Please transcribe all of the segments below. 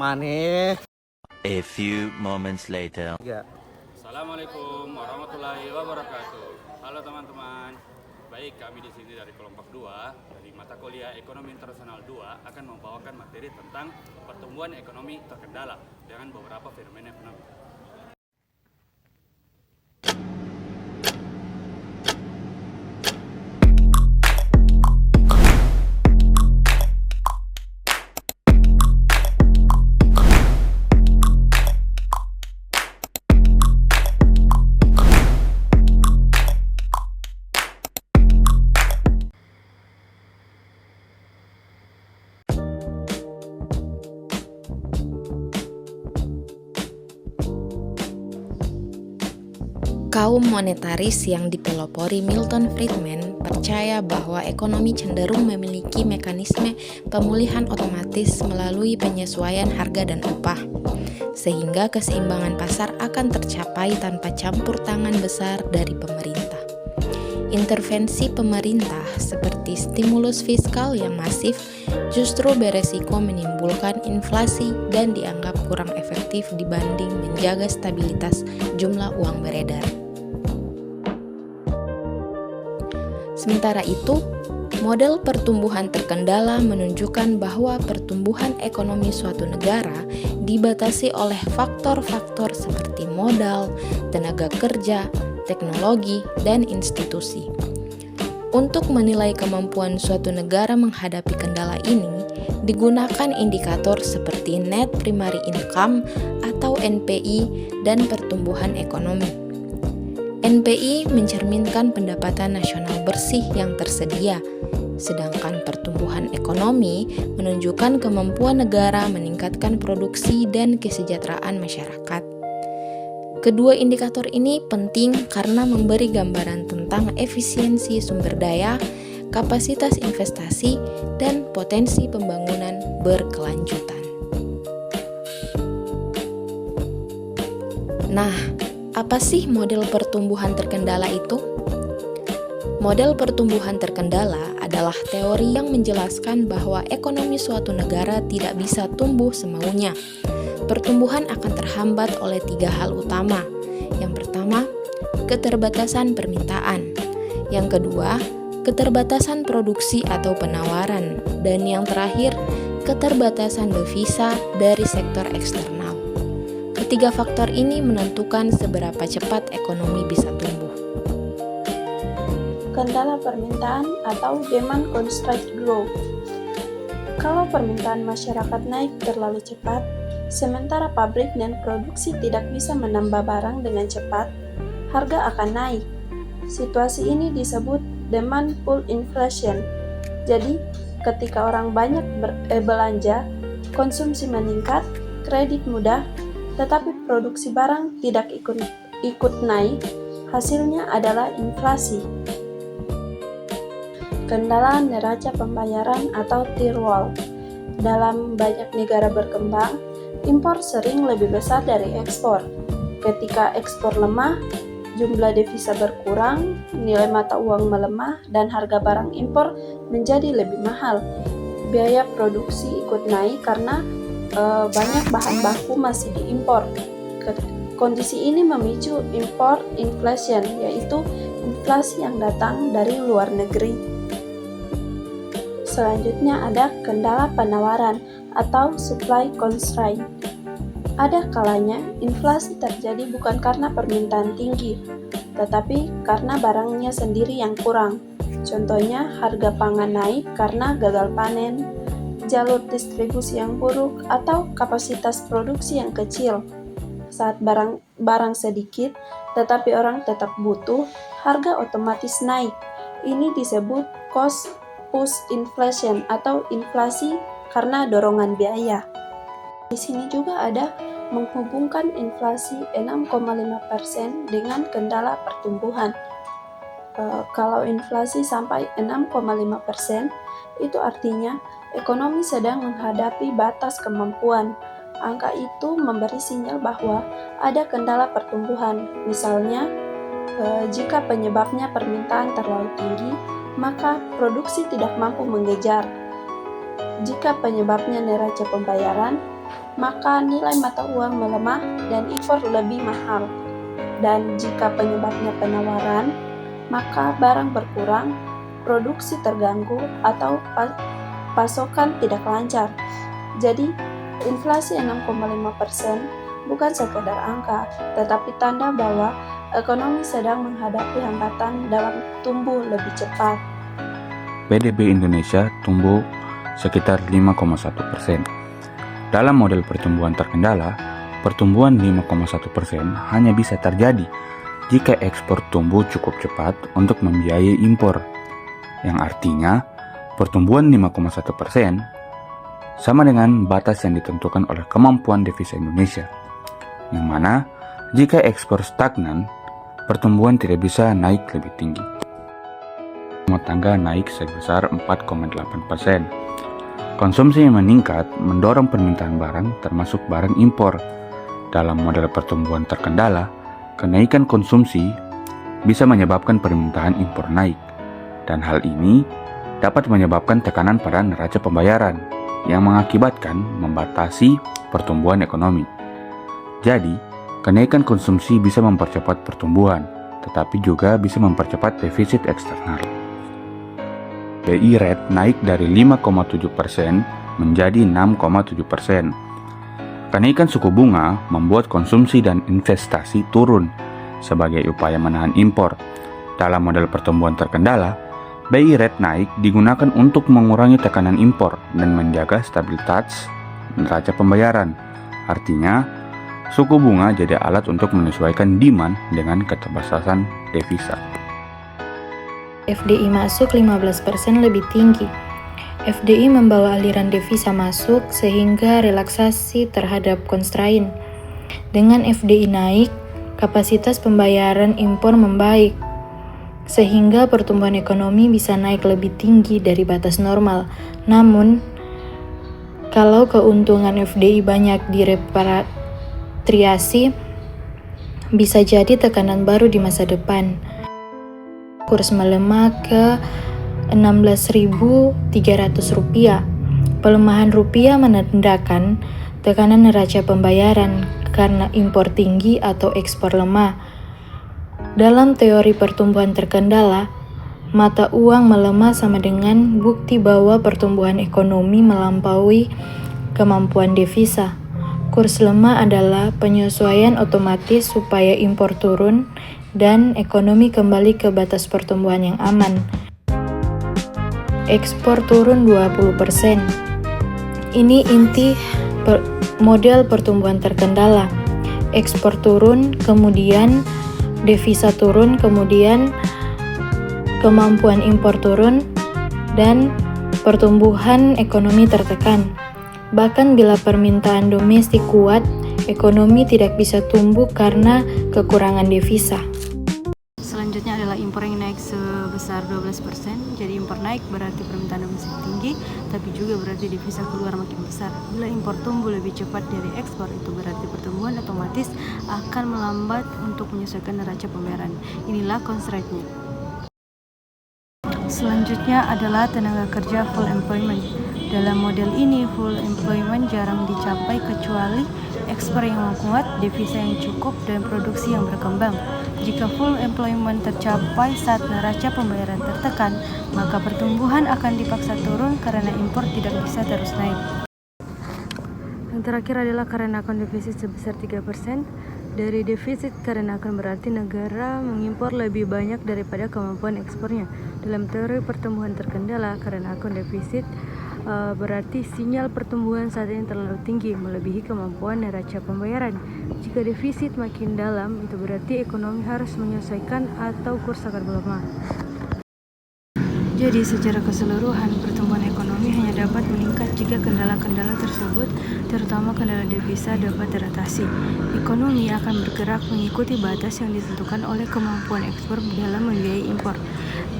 Maneh. A few moments later. Ya. Assalamualaikum warahmatullahi wabarakatuh. Halo teman-teman. Baik, kami di sini dari kelompok 2 dari mata kuliah Ekonomi Internasional 2 akan membawakan materi tentang pertumbuhan ekonomi terkendala dengan beberapa fenomena ekonomi. Kaum monetaris yang dipelopori Milton Friedman percaya bahwa ekonomi cenderung memiliki mekanisme pemulihan otomatis melalui penyesuaian harga dan upah, sehingga keseimbangan pasar akan tercapai tanpa campur tangan besar dari pemerintah. Intervensi pemerintah seperti stimulus fiskal yang masif justru beresiko menimbulkan inflasi dan dianggap kurang efektif dibanding menjaga stabilitas jumlah uang beredar. Sementara itu, model pertumbuhan terkendala menunjukkan bahwa pertumbuhan ekonomi suatu negara dibatasi oleh faktor-faktor seperti modal, tenaga kerja, teknologi, dan institusi. Untuk menilai kemampuan suatu negara menghadapi kendala ini, digunakan indikator seperti Net Primary Income atau NPI dan pertumbuhan ekonomi. NPI mencerminkan pendapatan nasional bersih yang tersedia, sedangkan pertumbuhan ekonomi menunjukkan kemampuan negara meningkatkan produksi dan kesejahteraan masyarakat. Kedua indikator ini penting karena memberi gambaran tentang efisiensi sumber daya, kapasitas investasi, dan potensi pembangunan berkelanjutan. Nah, apa sih model pertumbuhan terkendala itu? Model pertumbuhan terkendala adalah teori yang menjelaskan bahwa ekonomi suatu negara tidak bisa tumbuh semaunya. Pertumbuhan akan terhambat oleh 3 hal utama. Yang pertama, keterbatasan permintaan. Yang kedua, keterbatasan produksi atau penawaran. Dan yang terakhir, keterbatasan devisa dari sektor eksternal. Ketiga faktor ini menentukan seberapa cepat ekonomi bisa tumbuh. Kendala permintaan atau demand constraint growth. Kalau permintaan masyarakat naik terlalu cepat, sementara pabrik dan produksi tidak bisa menambah barang dengan cepat, harga akan naik. Situasi ini disebut demand pull inflation. Jadi, ketika orang banyak belanja, konsumsi meningkat, kredit mudah, tetapi produksi barang tidak ikut naik, hasilnya adalah inflasi. Kendala neraca pembayaran atau tier wall. Dalam banyak negara berkembang, impor sering lebih besar dari ekspor. Ketika ekspor lemah, jumlah devisa berkurang, nilai mata uang melemah, dan harga barang impor menjadi lebih mahal. Biaya produksi ikut naik karena banyak bahan baku masih diimpor. Kondisi ini memicu import inflation, yaitu inflasi yang datang dari luar negeri. Selanjutnya ada kendala penawaran atau supply constraint. Ada kalanya inflasi terjadi bukan karena permintaan tinggi, tetapi karena barangnya sendiri yang kurang. Contohnya, harga pangan naik karena gagal panen, jalur distribusi yang buruk, atau kapasitas produksi yang kecil. Saat barang sedikit, tetapi orang tetap butuh, harga otomatis naik. Ini disebut cost push inflation atau inflasi karena dorongan biaya. Di sini juga ada menghubungkan inflasi 6,5% dengan kendala pertumbuhan. Kalau inflasi sampai 6,5%, itu artinya ekonomi sedang menghadapi batas kemampuan. Angka itu memberi sinyal bahwa ada kendala pertumbuhan. Misalnya, jika penyebabnya permintaan terlalu tinggi, maka produksi tidak mampu mengejar. Jika penyebabnya neraca pembayaran, maka nilai mata uang melemah dan impor lebih mahal. Dan jika penyebabnya penawaran, maka barang berkurang, produksi terganggu, atau pasokan tidak lancar. Jadi, inflasi 6,5% bukan sekedar angka, tetapi tanda bahwa ekonomi sedang menghadapi hambatan dalam tumbuh lebih cepat. PDB Indonesia tumbuh sekitar 5,1%. Dalam model pertumbuhan terkendala, pertumbuhan 5,1% hanya bisa terjadi jika ekspor tumbuh cukup cepat untuk membiayai impor, yang artinya pertumbuhan 5,1% sama dengan batas yang ditentukan oleh kemampuan devisa Indonesia, yang mana jika ekspor stagnan, pertumbuhan tidak bisa naik lebih tinggi. Rumah tangga naik sebesar 4,8%. Konsumsi yang meningkat mendorong permintaan barang termasuk barang impor. Dalam model pertumbuhan terkendala, kenaikan konsumsi bisa menyebabkan permintaan impor naik, dan hal ini dapat menyebabkan tekanan pada neraca pembayaran yang mengakibatkan membatasi pertumbuhan ekonomi. Jadi, kenaikan konsumsi bisa mempercepat pertumbuhan, tetapi juga bisa mempercepat defisit eksternal. BI rate naik dari 5,7% menjadi 6,7%. Kenaikan suku bunga membuat konsumsi dan investasi turun sebagai upaya menahan impor. Dalam model pertumbuhan terkendala, BI rate naik digunakan untuk mengurangi tekanan impor dan menjaga stabilitas neraca pembayaran. Artinya, suku bunga jadi alat untuk menyesuaikan demand dengan keterbatasan devisa. FDI masuk 15% lebih tinggi. FDI membawa aliran devisa masuk sehingga relaksasi terhadap constraint. Dengan FDI naik, kapasitas pembayaran impor membaik, sehingga pertumbuhan ekonomi bisa naik lebih tinggi dari batas normal. Namun, kalau keuntungan FDI banyak direpatriasi, bisa jadi tekanan baru di masa depan. Kurs melemah ke 16.300 rupiah. Pelemahan rupiah menandakan tekanan neraca pembayaran karena impor tinggi atau ekspor lemah. Dalam teori pertumbuhan terkendala, mata uang melemah sama dengan bukti bahwa pertumbuhan ekonomi melampaui kemampuan devisa. Kurs lemah adalah penyesuaian otomatis supaya impor turun dan ekonomi kembali ke batas pertumbuhan yang aman. Ekspor turun 20%. Ini inti model pertumbuhan terkendala. Ekspor turun, kemudian devisa turun, kemudian kemampuan impor turun, dan pertumbuhan ekonomi tertekan. Bahkan bila permintaan domestik kuat, ekonomi tidak bisa tumbuh karena kekurangan devisa. Selanjutnya adalah impor yang naik sebesar 12%. Jadi impor naik berarti permintaan domestik tinggi, tapi juga berarti devisa keluar makin besar. Bila impor tumbuh lebih cepat dari ekspor, itu berarti pertumbuhan otomatis akan melambat untuk menyesuaikan neraca pembayaran. Inilah constraint-nya. Selanjutnya adalah tenaga kerja full employment. Dalam model ini, full employment jarang dicapai kecuali ekspor yang kuat, devisa yang cukup, dan produksi yang berkembang. Jika full employment tercapai saat neraca pembayaran tertekan, maka pertumbuhan akan dipaksa turun karena impor tidak bisa terus naik. Yang terakhir adalah current account defisit sebesar 3%. Dari defisit current account berarti negara mengimpor lebih banyak daripada kemampuan ekspornya. Dalam teori pertumbuhan terkendala, current account defisit berarti sinyal pertumbuhan saat ini terlalu tinggi, melebihi kemampuan neraca pembayaran. Jika defisit makin dalam, itu berarti ekonomi harus menyesuaikan atau kurs akan melemah. Jadi secara keseluruhan, pertumbuhan ekonomi hanya dapat meningkat jika kendala-kendala tersebut, terutama kendala devisa, dapat teratasi. Ekonomi akan bergerak mengikuti batas yang ditentukan oleh kemampuan ekspor dalam membiayai impor.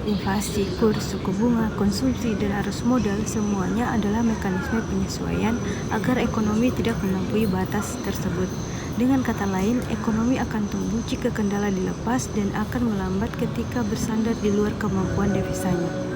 Inflasi, kurs, suku bunga, konsumsi, dan arus modal semuanya adalah mekanisme penyesuaian agar ekonomi tidak melampaui batas tersebut. Dengan kata lain, ekonomi akan tumbuh jika kendala dilepas dan akan melambat ketika bersandar di luar kemampuan devisanya.